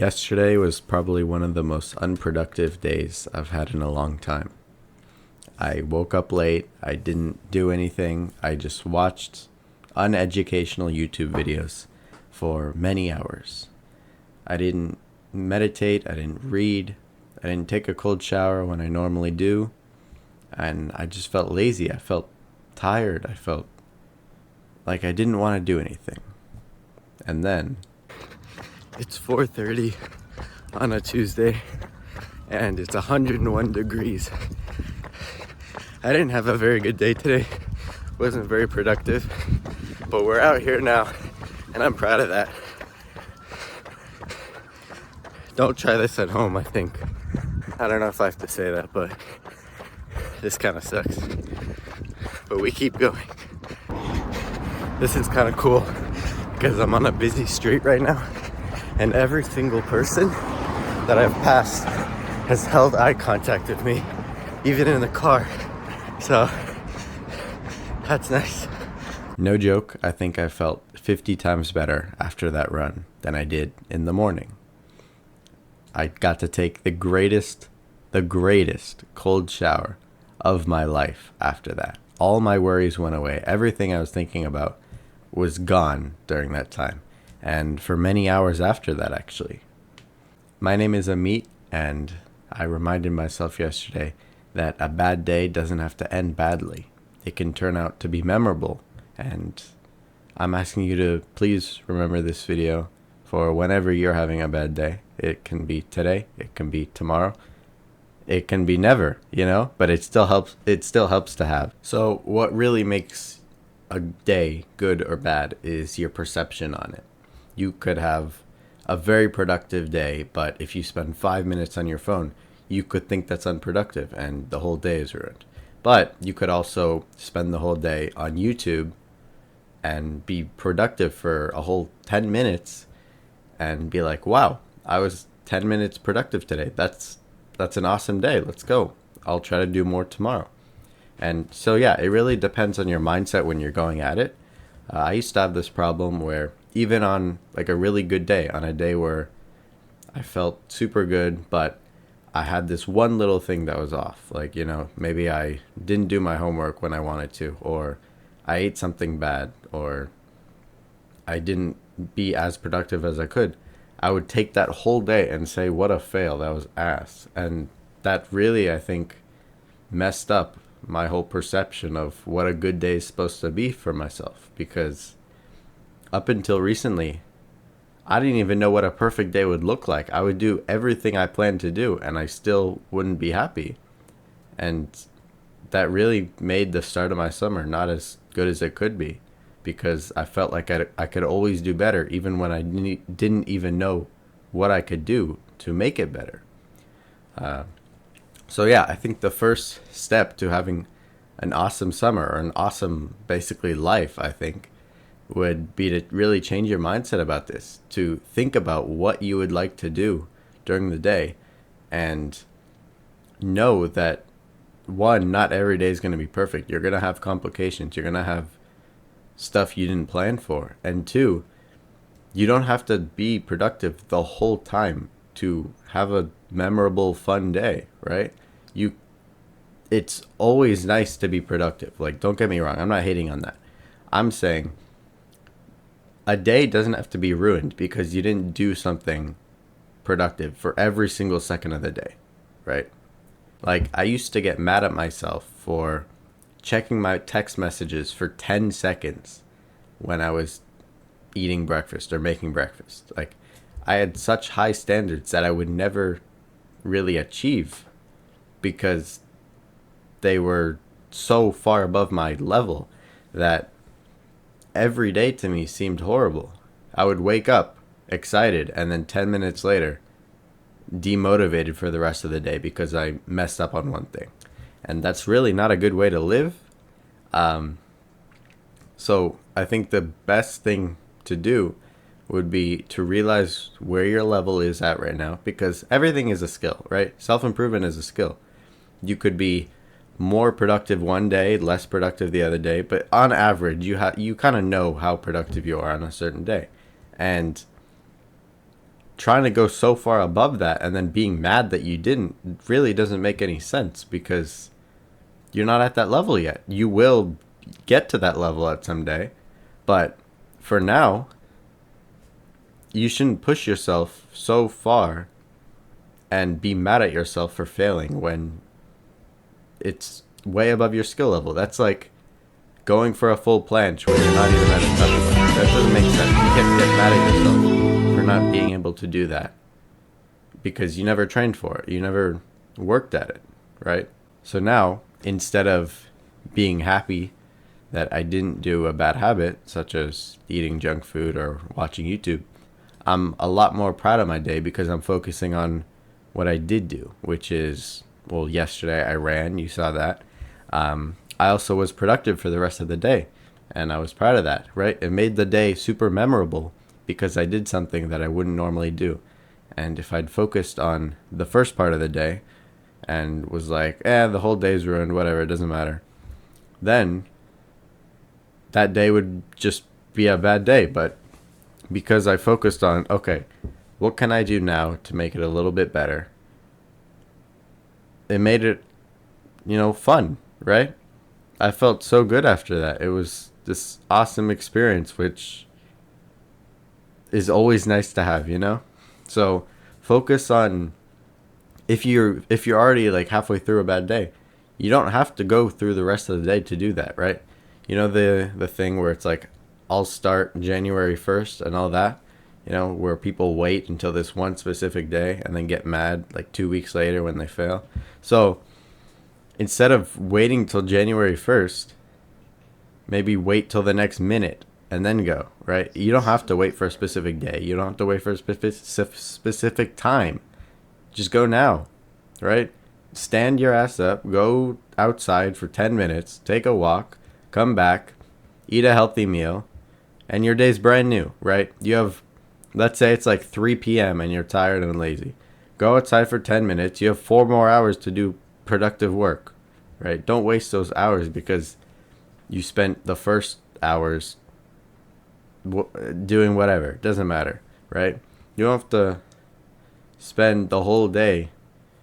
Yesterday was probably one of the most unproductive days I've had in a long time. I woke up late, I didn't do anything, I just watched uneducational YouTube videos for many hours. I didn't meditate, I didn't read, I didn't take a cold shower when I normally do, and I just felt lazy. I felt tired, I felt like I didn't want to do anything. And then it's 4:30 on a Tuesday, and it's 101 degrees. I didn't have a very good day today. Wasn't very productive, but we're out here now, and I'm proud of that. Don't try this at home, I think. I don't know if I have to say that, but this kind of sucks. But we keep going. This is kind of cool because I'm on a busy street right now, and every single person that I've passed has held eye contact with me, even in the car. So that's nice. No joke, I think I felt 50 times better after that run than I did in the morning. I got to take the greatest cold shower of my life after that. All my worries went away. Everything I was thinking about was gone during that time, and for many hours after that, actually. My name is Amit, and I reminded myself yesterday that a bad day doesn't have to end badly. It can turn out to be memorable, and I'm asking you to please remember this video for whenever you're having a bad day. It can be today, it can be tomorrow, it can be never, but it still helps to have. So what really makes a day good or bad is your perception on it. You could have a very productive day, but if you spend 5 minutes on your phone, you could think that's unproductive and the whole day is ruined. But you could also spend the whole day on YouTube and be productive for a whole 10 minutes and be like, wow, I was 10 minutes productive today. That's an awesome day. Let's go. I'll try to do more tomorrow. And so, yeah, it really depends on your mindset when you're going at it. I used to have this problem where even on like a really good day, on a day where I felt super good, but I had this one little thing that was off. Like, maybe I didn't do my homework when I wanted to, or I ate something bad, or I didn't be as productive as I could. I would take that whole day and say, what a fail, that was ass. And that really, I think, messed up my whole perception of what a good day is supposed to be for myself, because up until recently, I didn't even know what a perfect day would look like. I would do everything I planned to do, and I still wouldn't be happy. And that really made the start of my summer not as good as it could be, because I felt like I could always do better, even when I didn't even know what I could do to make it better. So yeah, I think the first step to having an awesome summer, or an awesome, basically, life, I think, would be to really change your mindset about this, to think about what you would like to do during the day, and know that, one, not every day is going to be perfect. You're going to have complications. You're going to have stuff you didn't plan for. And two, you don't have to be productive the whole time to have a memorable, fun day, right? It's always nice to be productive. Like, don't get me wrong, I'm not hating on that. I'm saying a day doesn't have to be ruined because you didn't do something productive for every single second of the day, right? Like, I used to get mad at myself for checking my text messages for 10 seconds when I was eating breakfast or making breakfast. Like, I had such high standards that I would never really achieve because they were so far above my level that every day to me seemed horrible. I would wake up excited and then 10 minutes later demotivated for the rest of the day because I messed up on one thing. And that's really not a good way to live. So I think the best thing to do would be to realize where your level is at right now, because everything is a skill, right? Self-improvement is a skill. You could be more productive one day, less productive the other day, but on average, you kind of know how productive you are on a certain day. And trying to go so far above that and then being mad that you didn't really doesn't make any sense, because you're not at that level yet. You will get to that level at some day, but for now, you shouldn't push yourself so far and be mad at yourself for failing when it's way above your skill level. That's like going for a full planche when you're not even at a touch point. That doesn't make sense. You can't get mad at yourself for not being able to do that because you never trained for it. You never worked at it, right? So now, instead of being happy that I didn't do a bad habit, such as eating junk food or watching YouTube, I'm a lot more proud of my day because I'm focusing on what I did do, which is, well, yesterday I ran, you saw that. I also was productive for the rest of the day, and I was proud of that, right? It made the day super memorable because I did something that I wouldn't normally do. And if I'd focused on the first part of the day and was like, the whole day's ruined, whatever, it doesn't matter, then that day would just be a bad day. But because I focused on, okay, what can I do now to make it a little bit better? It made it, fun, right? I felt so good after that. It was this awesome experience, which is always nice to have, So focus on, if you're already like halfway through a bad day, you don't have to go through the rest of the day to do that, right? The thing where it's like, I'll start January 1st and all that, where people wait until this one specific day and then get mad like 2 weeks later when they fail. So instead of waiting till January 1st, maybe wait till the next minute and then go, right? You don't have to wait for a specific day. You don't have to wait for a specific time. Just go now, right? Stand your ass up, go outside for 10 minutes, take a walk, come back, eat a healthy meal, and your day's brand new, right? You have, let's say it's like 3 p.m. and you're tired and lazy. Go outside for 10 minutes. You have 4 more hours to do productive work, right? Don't waste those hours because you spent the first hours doing whatever. It doesn't matter, right? You don't have to spend the whole day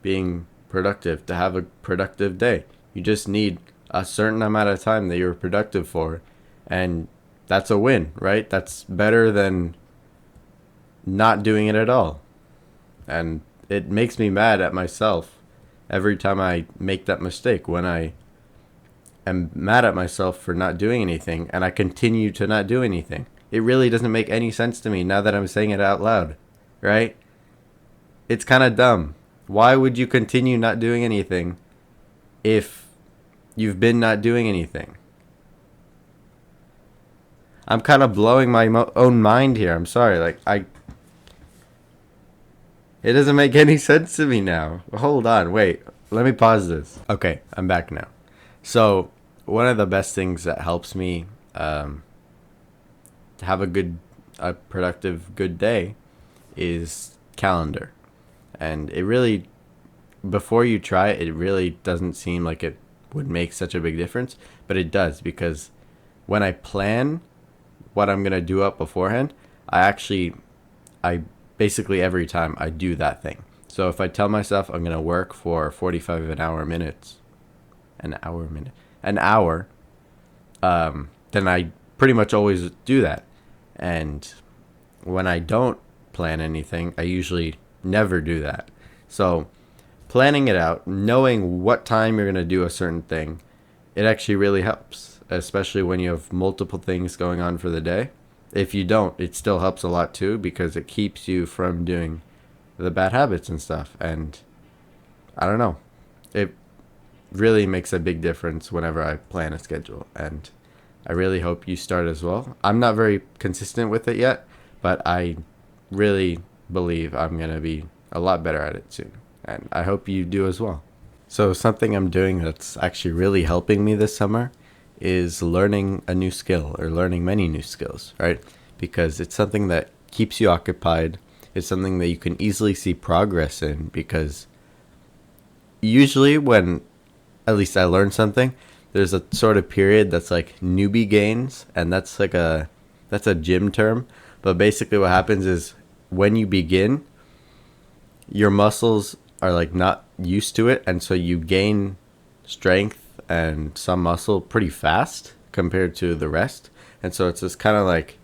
being productive to have a productive day. You just need a certain amount of time that you're productive for, and that's a win, right? That's better than not doing it at all. And it makes me mad at myself every time I make that mistake, when I am mad at myself for not doing anything and I continue to not do anything. It really doesn't make any sense to me now that I'm saying it out loud, right? It's kind of dumb. Why would you continue not doing anything if you've been not doing anything? I'm kind of blowing my own mind here. I'm sorry. It doesn't make any sense to me now. Hold on. Wait. Let me pause this. Okay. I'm back now. So one of the best things that helps me have a productive, good day is calendar. And it really, before you try it, it really doesn't seem like it would make such a big difference. But it does, because when I plan what I'm going to do up beforehand, I basically every time I do that thing. So if I tell myself I'm going to work for 45 an hour, then I pretty much always do that. And when I don't plan anything, I usually never do that. So planning it out, knowing what time you're going to do a certain thing, it actually really helps, especially when you have multiple things going on for the day. If you don't, it still helps a lot too, because it keeps you from doing the bad habits and stuff. And I don't know, it really makes a big difference whenever I plan a schedule, and I really hope you start as well. I'm not very consistent with it yet, but I really believe I'm going to be a lot better at it soon, and I hope you do as well. So something I'm doing that's actually really helping me this summer is learning a new skill, or learning many new skills, right? Because it's something that keeps you occupied. It's something that you can easily see progress in, because usually when at least I learn something, there's a sort of period that's like newbie gains, and that's a gym term. But basically what happens is when you begin, your muscles are like not used to it, and so you gain strength and some muscle pretty fast compared to the rest. And so it's this kind of like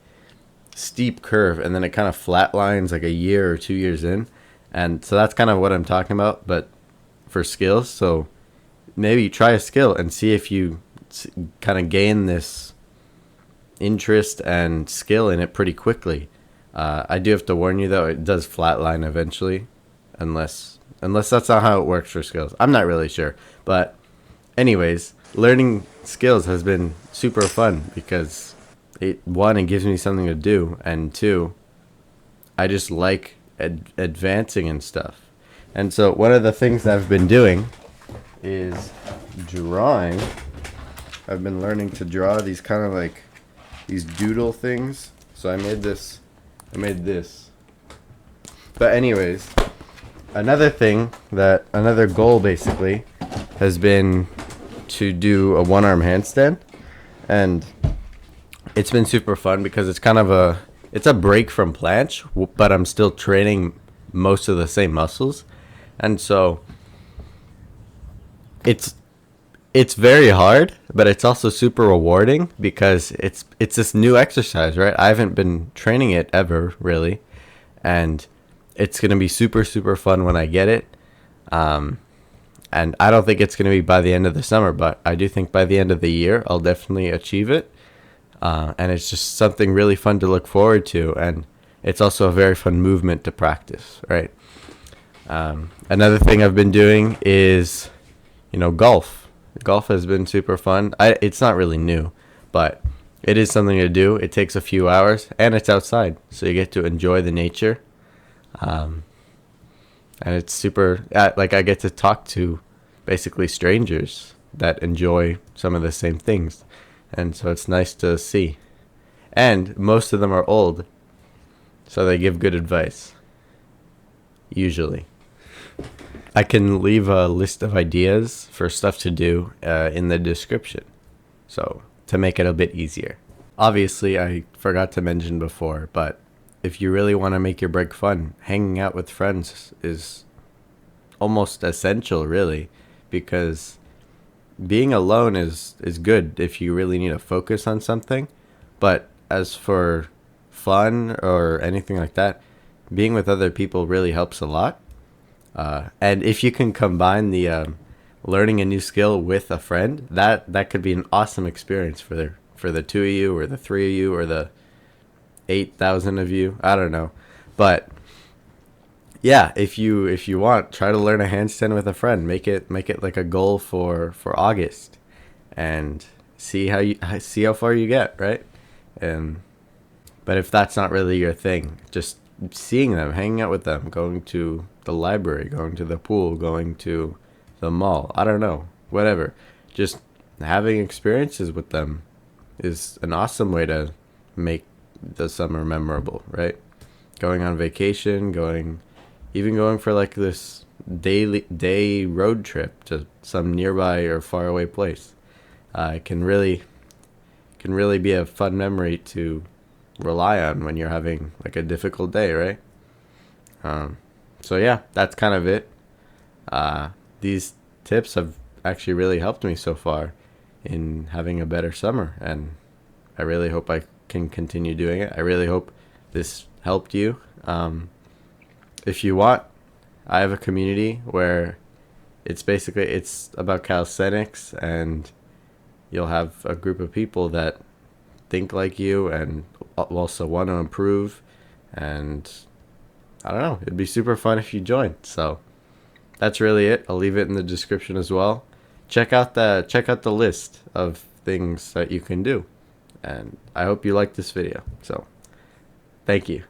steep curve, and then it kind of flatlines like a year or 2 years in. And so that's kind of what I'm talking about, but for skills. So maybe try a skill and see if you kind of gain this interest and skill in it pretty quickly. I do have to warn you though, it does flatline eventually, unless that's not how it works for skills. I'm not really sure, but anyways, learning skills has been super fun because it gives me something to do, and two, I just like advancing and stuff. And so one of the things I've been doing is drawing. I've been learning to draw these kind of like these doodle things. So I made this. But anyways, another goal basically has been to do a one-arm handstand, and it's been super fun because it's kind of it's a break from planche, but I'm still training most of the same muscles. And so it's very hard, but it's also super rewarding because it's this new exercise, right? I haven't been training it ever really, and it's going to be super, super fun when I get it. And I don't think it's going to be by the end of the summer, but I do think by the end of the year, I'll definitely achieve it. And it's just something really fun to look forward to. And it's also a very fun movement to practice, right? Another thing I've been doing is, golf. Golf has been super fun. It's not really new, but it is something to do. It takes a few hours, and it's outside, so you get to enjoy the nature. And it's super, I get to talk to basically strangers that enjoy some of the same things. And so it's nice to see. And most of them are old, so they give good advice. Usually. I can leave a list of ideas for stuff to do in the description, so to make it a bit easier. Obviously, I forgot to mention before, but if you really want to make your break fun, hanging out with friends is almost essential, really, because being alone is good if you really need to focus on something. But as for fun or anything like that, being with other people really helps a lot. And if you can combine the learning a new skill with a friend, that could be an awesome experience for the two of you, or the three of you, or the 8,000 of you. I don't know, but yeah, if you want, try to learn a handstand with a friend. Make it like a goal for August, and see how far you get, right? But if that's not really your thing, just seeing them, hanging out with them, going to the library, going to the pool, going to the mall, I don't know, whatever. Just having experiences with them is an awesome way to make the summer memorable, right? Going on vacation, going for like this day road trip to some nearby or faraway place. It can really be a fun memory to rely on when you're having like a difficult day, right? So yeah, that's kind of it. These tips have actually really helped me so far in having a better summer, and I really hope I can continue doing it. I really hope this helped you. If you want, I have a community where it's about calisthenics, and you'll have a group of people that think like you and also want to improve, and I don't know, it'd be super fun if you joined. So that's really it. I'll leave it in the description as well. Check out the list of things that you can do, and I hope you liked this video. So thank you.